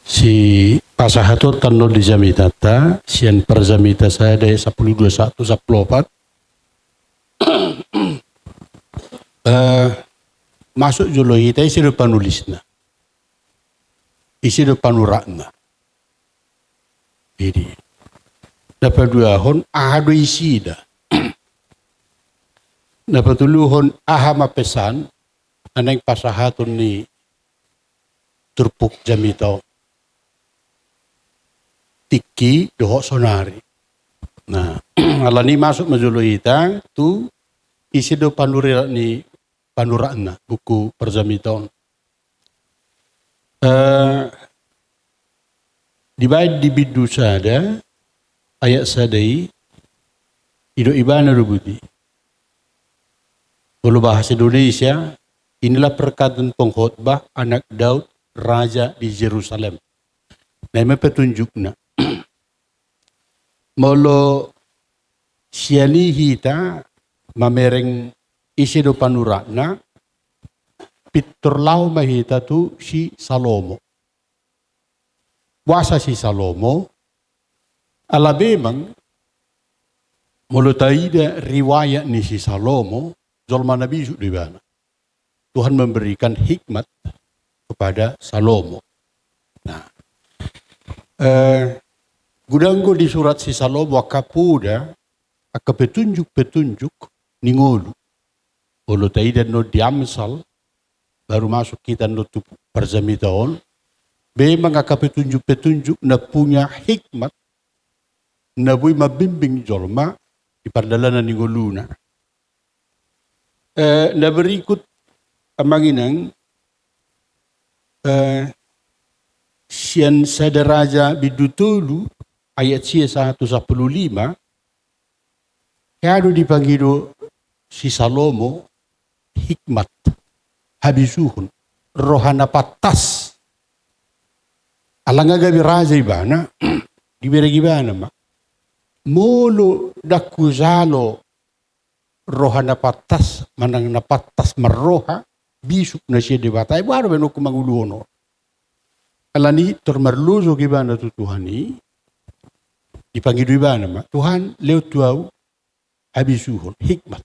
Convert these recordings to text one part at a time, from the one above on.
Si pasahato tanno di jamitata, sian perzamita saya dari 1021 1024. Masuk julo kita isi do panulisna. Isi do panurakna. Jadi dapat dua hon ahado isi dah. Dapat tuluhon ahama pesan aneng pasahatun ni turpuk jamito. Tiki dohok sonari. Nah, alani masuk majulo ita tu isi do panurira ni panurakna buku perzamiton. Dibaid di bidu sada ayat sadai ido ibana rubuti. Kalau bahasa Indonesia, inilah perkataan pengkhotbah anak Daud raja di Yerusalem. Nama petunjukna. Molo siani hita mamereng isi do panurakna piturlau mahita tu si Salomo. Puasa si Salomo ala memang molo taida riwayat ni si Salomo zolma nabi di mana. Tuhan memberikan hikmat kepada Salomo. Nah, gudanggo di surat si Salomo akapuda aka petunjuk ningolu. Olo taida no diamsal baru masuk kita no tu perzamiton. Memang aka petunjuk na punya hikmat na bui mabimbing jolma di pardalanan ningoluna. Na berikut amanginang sian sadaraja bidutulu ayat sia 115 kado dipanggil si Salomo hikmat habisuhun rohana patas alanga gabi raja ibana diberi gibana mak mulu dakuzalo rohana patas manang na patas marroha bisuk na siya debatai baru beno kumanguluno alani termerluzo gibana tu Tuhani dipanggil ibana mak Tuhan leo tuau habisuhun hikmat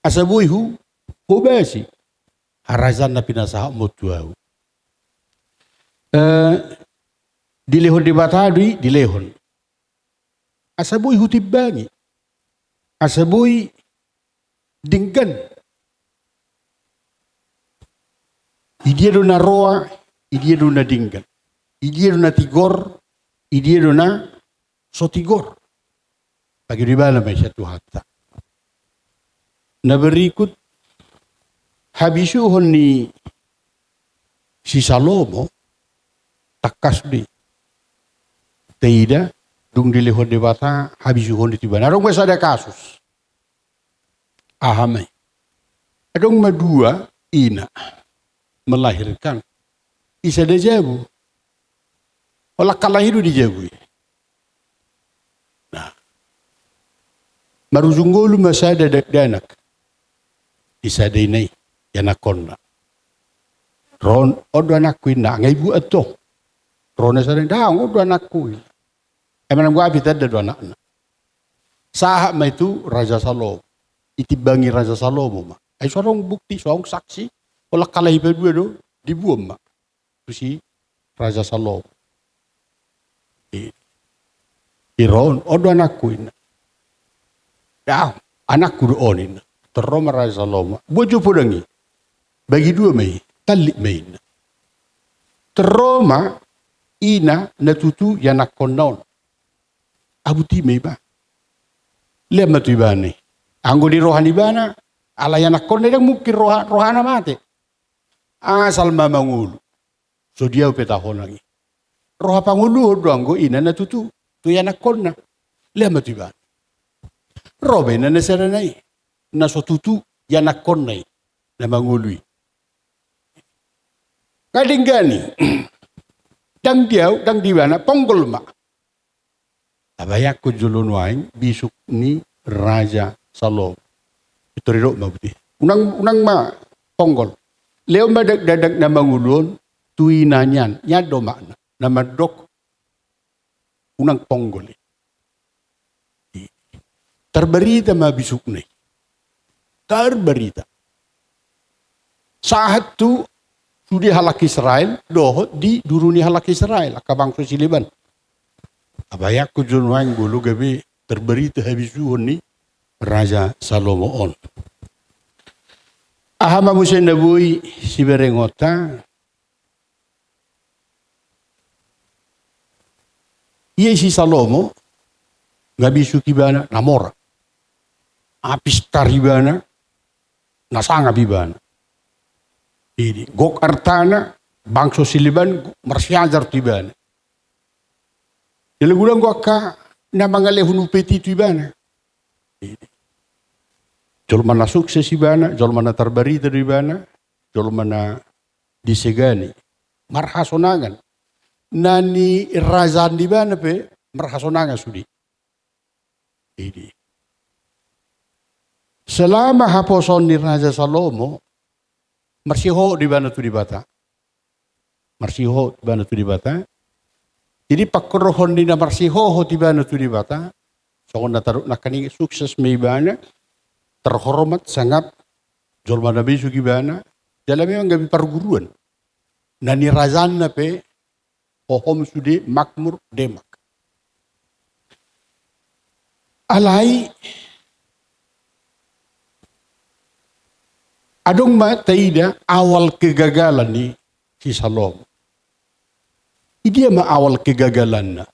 asabuihu hubasi harazan na pinasaha mo tuau dilehon debatadi dilehon asabui hutibangi asabui dinggan idia do na roa idia do na dinggan idia do na tigor idia do na sotigor bagi di bala may satu hatta na berikut habisuhon ni si Salomo takas di teida dung dilehon debata habisuhon di tiba narong mas ada kasus ahamai adong madua ina melahirkan isa de jabu olah kalahiru di jabu nah maruzunggolu masada danak isa de nai yanakonna ron odo anakku ina ngaibu ato ron sa daang odo anakku emang gua abit ada dua anak sahak ma itu Raja Salomo itibangi Raja Salomo ma ay sorong bukti sorong saksi olah kalah dua do dibuam ma tu si Raja Salomo iron odo anakku ina ya anakku do onin teroma Raja Salomo bojo podangi bagi dua mai talik main teroma ina natutu yanak konon abuti mai ba lema tu ibane anggo di rohani bana ala yanak konon dang mungkin rohana mate asal mamangulu so dia petahon lagi roha pangulu do anggo ina natutu tu yanak konna lema tu ibane robe na nasaranai na so tutu yanak konnai na mangului kadinggani dang diau dang diwana ponggol mak abayak ko julun waing bisuk ni Raja Salomo itu ridok mabuti unang ma ponggol leo madag dadag na mangulon tuinanyan nyado makna nama dok unang ponggol. Terberita mabisuk nih. Terberita. Saat tu sudah halak Israel, dohot di duruni halak Israel, akabang Siliban. Abayak ko junwang bulu gabi terberita habis ni Raja Salomo on. Ahama musen nabui si berengota. Iya si Salomo gabi sukibana namora. Apis taribana nasanga bibana. Ini gok artana bangso Siliban marsyajar tibana. Ilagulang gua ka na mga lehunu peti tibana. Jol mana sukses ibana, jol mana terbarita ibana, jol mana disegani. Marhasonangan. Nani razan ibana pe marhasonangan sudi. Ini. Selama haposon ni Raja Salomo, marsiho di bana tu di bata. Marsiho di bana tu di bata. Jadi pakrohon di na marsiho di bana tu di bata. So kung natarok na kani sukses may bana, terhormat sangat jol mana besu gibana. Dalam memang gabi perguruan. Nani razan na pe ohom sudi makmur demak. Alai adong taida awal kegagalan ni si Salomo. Dia awal kegagalan na.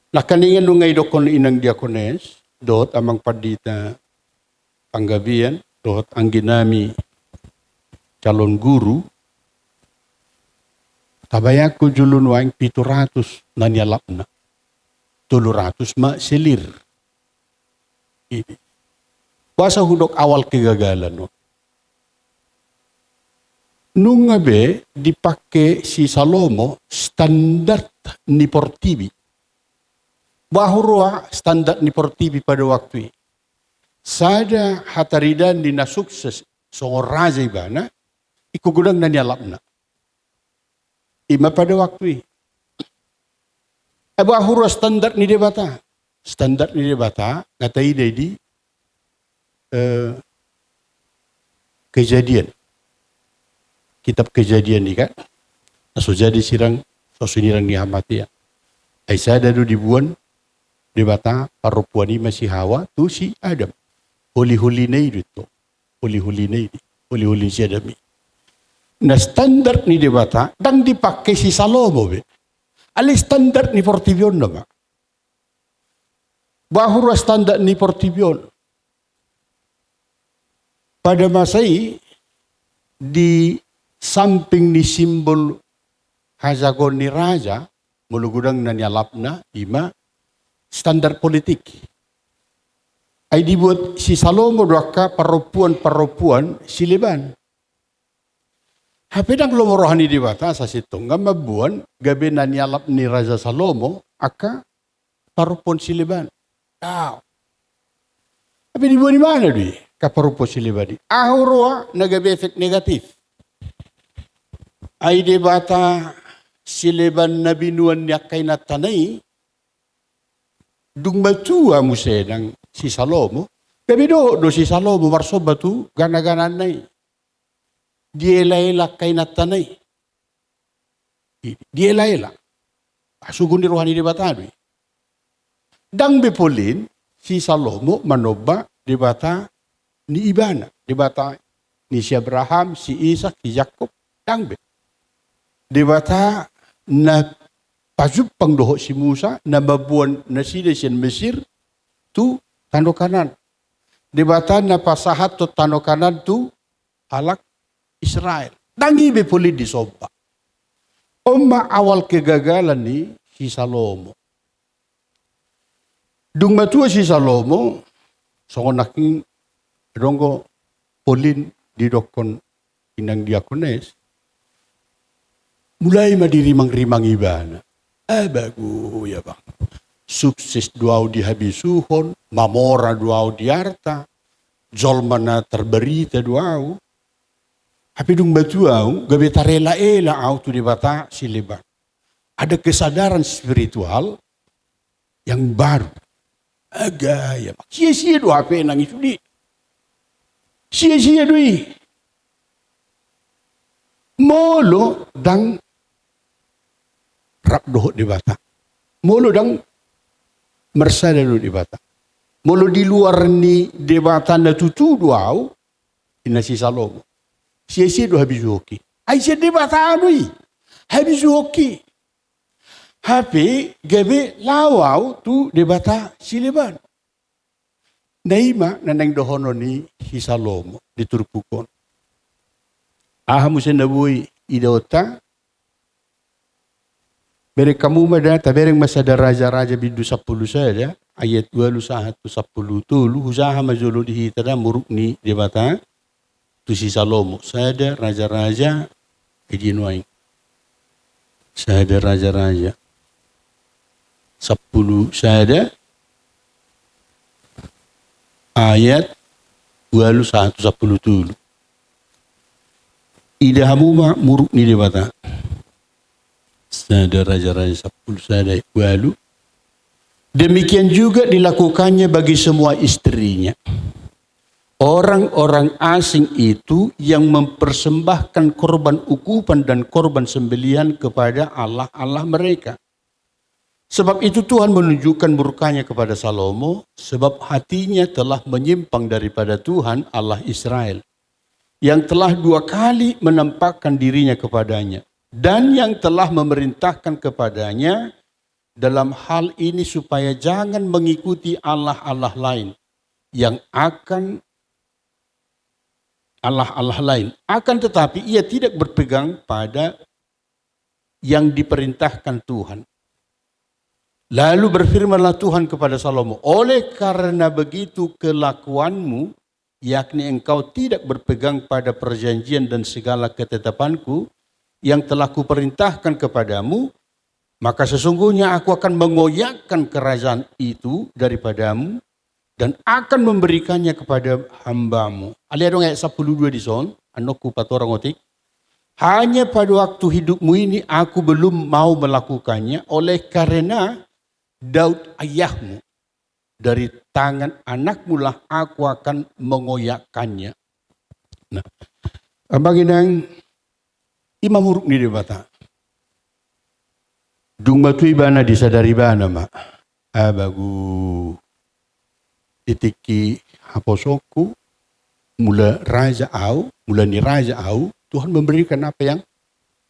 Nakaningan nung ngay dokon inang diakones, dot amang padita panggabian, dot ang ginami calon guru, tabayak ko julun waing 700 na niyalap na. 700 ma silir. Wasa hudok awal kegagalan. No? Nung ngabe, dipake si Salomo standar ni Portibi. Bahurwa standar ni Portibi pada waktu itu. Sada hataridan di nasukses songor raja ibana, ikugudang na niyalap na. Ima pada waktu itu. Bahurwa standar ni debata. Standar ni debata, ngatai di kejadian. Kitab kejadian ni kan. Naso jadi sirang, sosunirang ni hamatia. Aisyah dadu dibuan, debata, parupuan ni masih Hawa, tu si Adam. Huli-huli na itu. Huli-huli na itu. Huli-huli si Adami. Nah standar ni debata, dang dipakai si Salomo. Ali standar ni Portibion nama. Bahura standar ni Portibion. Pada masa ini, di samping ni simbol hajagon ni raja, mulugudang na niyalapna, ima, standar politik. Ay dibuat si Salomo doaka parupuan Siliban. Hapedang lomorohan ni dibata sa sitong, nga mabuan, gabi na niyalap ni Raja Salomo, aka parupuan Siliban. Tao. Tapi dibuat di mana di? Kaparupuan Siliban di. Ahurwa, nagabi efek negatif. Ay debata Siliban na binuan niya kay natanay, dung matua mo ng si Salomo, gabi do si Salomo, marso batu, gana-ganan na Dielayla kay natanay. Dielayla. Asugun ni rohani debata. Dang bepolin, si Salomo manoba debata ni Ibana. Debata ni si Abraham, si Isaac, si Jacob. Dang be. Debata na pasuk pangdoho si Musa na mabuan na sila siyan Mesir tu tano kanan. Debata na pasahat to tano kanan tu halak Israel. Dangi be puli di soba. Oma awal kegagalan ni si Salomo. Dung matua si Salomo songonaking rongo polin di dokon inang diakones. Mulai madirimang-rimang ibana. Bagu ya bang. Sukses duau di habisuhon, mamora duau di harta, jolmana terberita duau. Hapidung batu au, gabe tarela-ela au tu debata sileban. Ada kesadaran spiritual yang baru. Agaya. Sia-sia do HP nang itu di. Sia-sia doi. Molo dang rap dohot debata. Molo dang mersada do debata. Molo di luar ni debata na tutu duau inasi Salomo. Sia-sia do habis hoki. Ai sia debata doi. Habis hoki. Hape gabe lawau tu debata sileban. Naima nanang dohono ni Salomo diturpukon. Ahamu senabui idota. Bere kamu madata bereng masada raja-raja bidu 10 saja. Ayat 21 10 tulu usaha majolo dihitada muruk ni debata tu Salomo. Sada raja-raja idinuai. Sada raja-raja 10 sada ayat 21 10 tulu. Ida hamuma muruk ni debata. Sada raja-raja 10 sada walu. Demikian juga dilakukannya bagi semua istrinya. Orang-orang asing itu yang mempersembahkan korban ukupan dan korban sembelihan kepada Allah-Allah mereka. Sebab itu Tuhan menunjukkan murkanya kepada Salomo, sebab hatinya telah menyimpang daripada Tuhan Allah Israel, yang telah 2 kali menampakkan dirinya kepadanya, dan yang telah memerintahkan kepadanya dalam hal ini supaya jangan mengikuti Allah-Allah lain, yang akan Allah-Allah lain. Akan tetapi ia tidak berpegang pada yang diperintahkan Tuhan. Lalu berfirmanlah Tuhan kepada Salomo, oleh karena begitu kelakuanmu, yakni engkau tidak berpegang pada perjanjian dan segala ketetapanku yang telah kuperintahkan kepadamu, maka sesungguhnya aku akan mengoyakkan kerajaan itu daripadamu dan akan memberikannya kepada hambamu. Aliadong ayat 12 di son, anokku patorang otik. Hanya pada waktu hidupmu ini aku belum mau melakukannya, oleh karena Daud ayahmu, dari tangan anakmu lah aku akan mengoyakkannya. Nah, baginang imam huruf ni debata. Dung batu ibana disadari bana mak. Bagu itiki haposoku mula raja au, mula ni raja au, Tuhan memberikan apa yang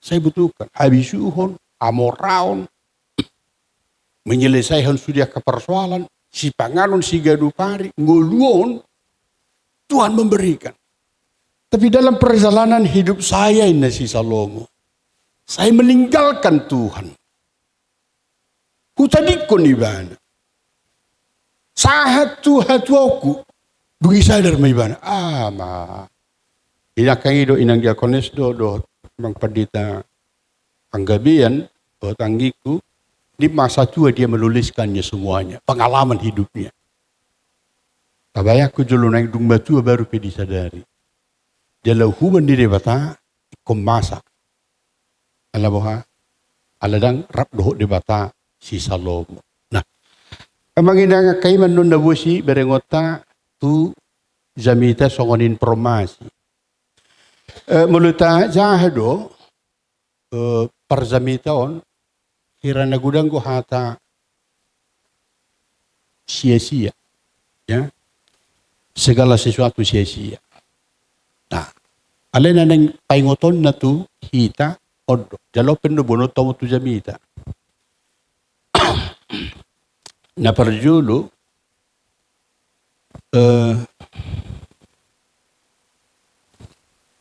saya butuhkan. Habisuhon, amoraon, menyelesaikan sudah ke persoalan, si panganon, si gadupari, nguluon, Tuhan memberikan. Tapi dalam perjalanan hidup saya ini si Salomo, saya meninggalkan Tuhan. Kutadikon ibana. Sahat Tuhan tuaku, bagi sadar may ibana. Ma. Inakang ido inang diakones do mang padita anggabian o tanggiku. Di masa tua dia menuliskannya semuanya, pengalaman hidupnya. Tabayaku jolo naik dung batu baru disadari. Dia human di debata komasa. Ala boha, aladang rap dohot debata si Salomo. Nah, amangina kaiman nun nabusi berengota tu jamita songonin promasi. Muluta jahado parzamitaon kirana gudang ko hata sia-sia, ya, segala sesuatu sia-sia. Nah, alena nang paingoton na tu hita odo jalopen no bono tomo tu jamita. Na parjulo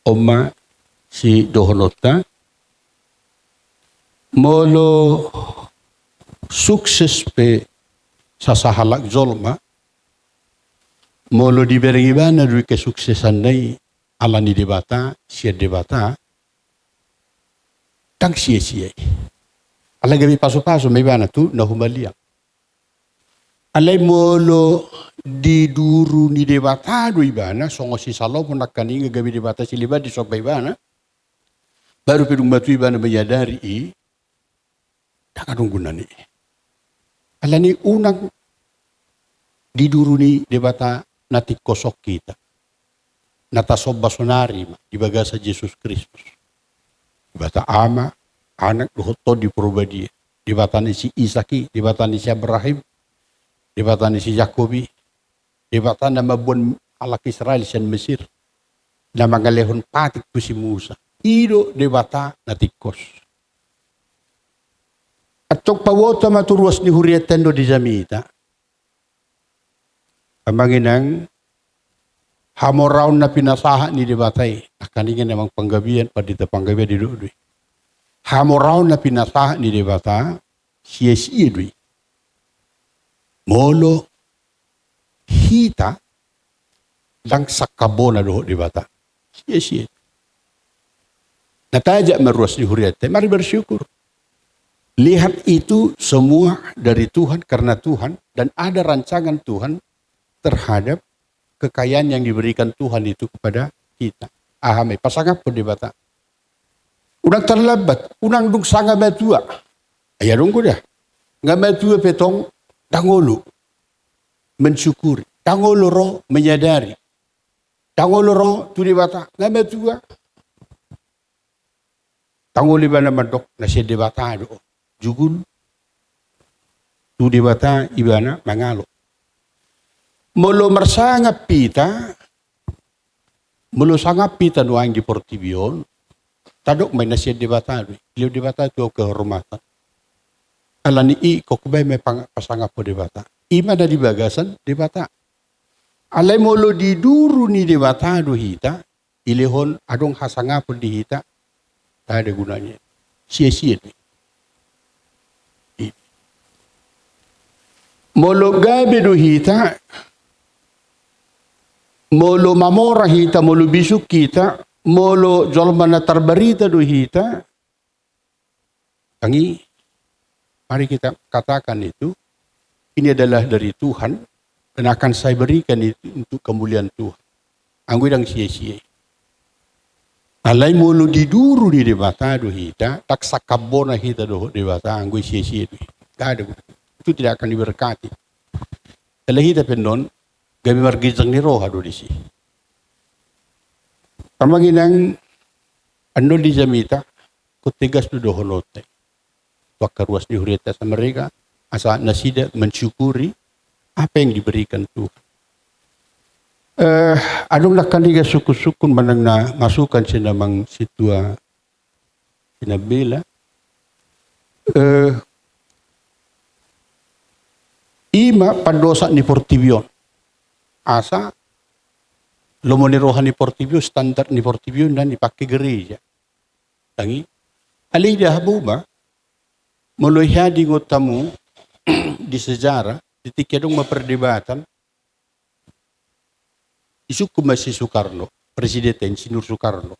oma si dohonota molo sukses pe sa sahalak zolma molo diberi ibana dari kesuksesan nai ala ni debata sia debata tang sia-sia ala gabi paso-paso may ibana tu na humaliang Alay molo di duru ni debata do ibana songo si Salomo nakani gabi debata siliba di sopa ibana baru pedung batu ibana menyadari takadung gunani alani unang di duru ni debata nati kosok kita nata soba sonari di bagasa Yesus Kristus debata ama anak dohoto di Purbadia debata ni si Isaki debata ni si Abraham debata ni si Yakobi debata nama buan alak Israel sian Mesir nama galehon patik tu si Musa ido debata natikos atok pawota maturuas ni huriatendo di Jamita amanginang hamoraun na pinasaha ni debatay akaningin namang panggabian padita panggabian di doon hamoraun na pinasaha ni debata siya dui molo hita lang sakabo na doon debata siya nataja meruas di huriatay mari bersyukur. Lihat itu semua dari Tuhan karena Tuhan dan ada rancangan Tuhan terhadap kekayaan yang diberikan Tuhan itu kepada kita. Ahame pasangap po debata. Unang terlambat, unang dung sanga matua. Ayarong ko dah. Nga matua petong tangolo mensyukuri. Tangolo ro menyadari. Tangolo ro tu debata. Nga matua. Tangolo ba naman dok na siya debata doon. Jugul tu debata ibana mangalo molo marsanga pita molo sanga pita nuang di Portibion tadok may nasya debata liu debata tu kehormatan alani i kokbay may pasanga po debata ima na di bagasan debata alay molo di duru ni debata do hita ilehon adong hasanga po di hita ada gunanya sia-sia molo gabi do hita, molo mamora hita, molo bisuk kita, molo jolman na tarbarita do hita, tangi, mari kita katakan itu, ini adalah dari Tuhan, dan akan saya berikan itu untuk kemuliaan Tuhan. Angguidang sia-sia. Alay molo diduru di debata do hita, tak sakabona hita do debata, angguid sia-sia do. Gak ada. Itu tidak akan diberkati. Kalau kita penon, gabi margizang ni roha do disi. Pamanginang ano di Jamita, kutigas do doholote. Wakaruas di hurita sa mereka, asa nasida mensyukuri apa yang diberikan Tuhan. Anong nakaniga sukun-sukun manang na masukan siya namang situa sinabila. Ima pandosa ni Portibion. Asa lumonirohan ni Portibion, standar ni Portibion na dipakai gereja. Tangi, alay dah ba, muluhya di ngotamu di sejarah, ketika dong maperdebatan, isu kumasi Soekarno, Presiden Sinur Soekarno.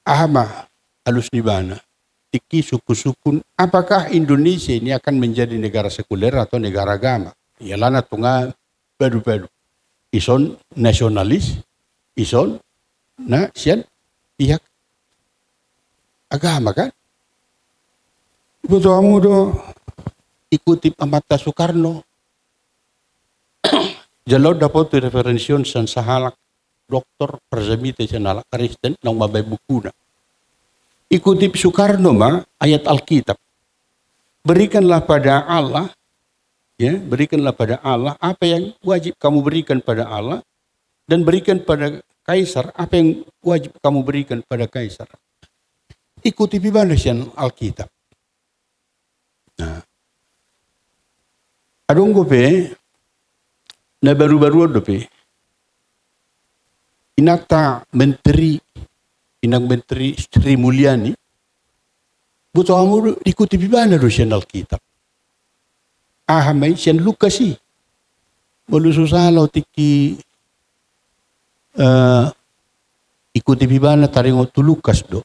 Ahma alus di mana? Tiki suku-sukun, apakah Indonesia ini akan menjadi negara sekuler atau negara agama? Ialah na tunga baru-baru. Ison nasionalis, ison na siyan pihak agama kan? Betul kamu do ikuti amata Soekarno. Jalo dapat referensiun san sahalak doktor Perzamite sanalak Kristen nang mabay buku na. Ikuti Soekarno ayat Alkitab. Berikanlah pada Allah, ya, berikanlah pada Allah apa yang wajib kamu berikan pada Allah dan berikan pada kaisar apa yang wajib kamu berikan pada kaisar. Ikuti pibalasian Alkitab. Nah, adong gope na baru-baru dope. Inata Inang Menteri Sri Mulyani, buto kamu ikuti bibana do siya Alkitab. Ahamay siya Lukas si. Malususalaw tiki ikuti bibana taringo tu Lukas do.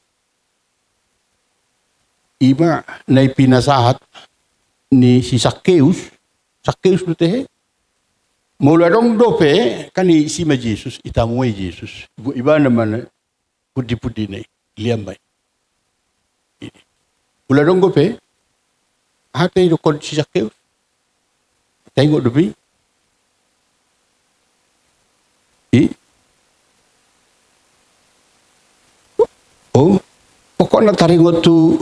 Iba na ipinasahat ni si Zacchaeus, Sakeus do teh. Mula dong dope kani sima Jesus itamuai Jesus. Iba naman pudi-pudi na liambay. Mula dong dope hatay do kon si Sakeus. Tengok dobi. Oh, pokoknya taringot tu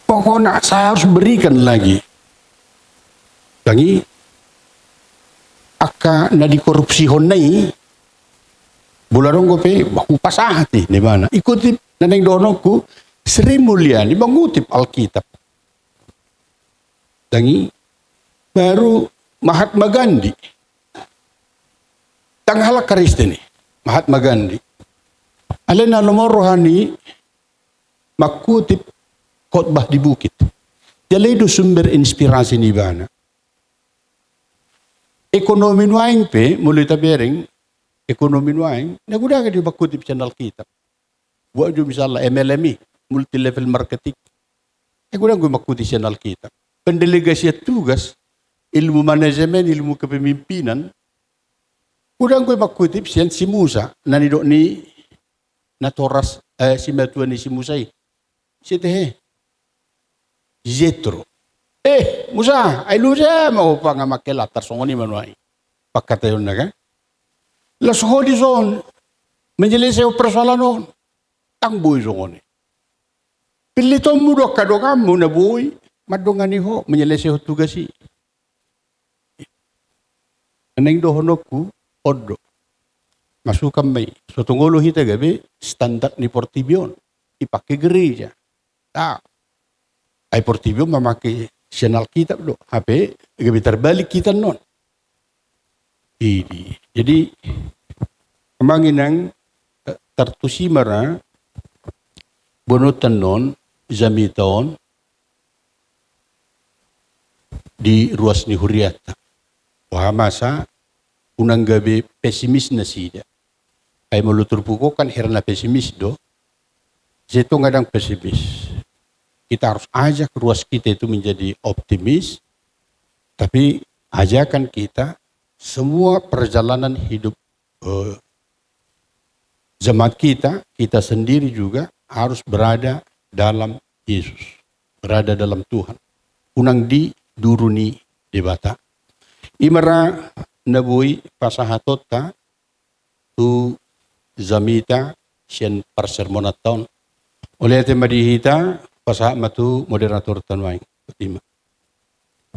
pokoknya saya harus berikan lagi. Lagi aka na di korupsi honai bularong ko pe baku pasahati di mana ikuti naneng donokku Sri Mulyani mengutip Alkitab. Lagi baru Mahatma Gandhi tanghala kariste ni Mahatma Gandhi alena nomor rohani makutip khotbah di bukit. Dia itu sumber inspirasi ni bana. Ekonomi nuaing pe mulai tabering ekonomi nuaing nagudaga di makutip channel kita. Buat jo misalnya MLMI multi level marketing. Nagudaga gue makutip channel kita. Pendelegasi tugas ilmu manajemen, ilmu kepemimpinan. Udang gue makutip sian si Musa nanidok ni natoras si matuan ni si Musa si teh Jetro. Musa, ay lusa mau pa nga makilatar songoni manuay. Pagkatayon na ka. Las hodison menjelaskan persoalan non ang buhay songoni. Pilito mo do kadokam mo na buhay madongan ho menjelaskan tugasi. Aneng dohonokku odo. Masukam may. So tunggolo hita gabi standar ni Portibion. Ipakai gereja. Ay Portibion memakai channel kitab do. HP gabi terbalik kita non. Ini. Jadi kemanginang tertusimara bonutan non zamiton di ruas ni huriata. Wah masa unang gabi pesimis na siya. Ay mulutur puko kan herna pesimis do. Itu ngadang pesimis. Kita harus ajak ruas kita itu menjadi optimis. Tapi ajakan kita semua perjalanan hidup jemaat kita sendiri juga harus berada dalam Yesus. Berada dalam Tuhan. Unang di duruni debata. Imara nabui pasahatota tu zamita sian persermonaton oleh tema dihita pasahat matu moderator tanwai.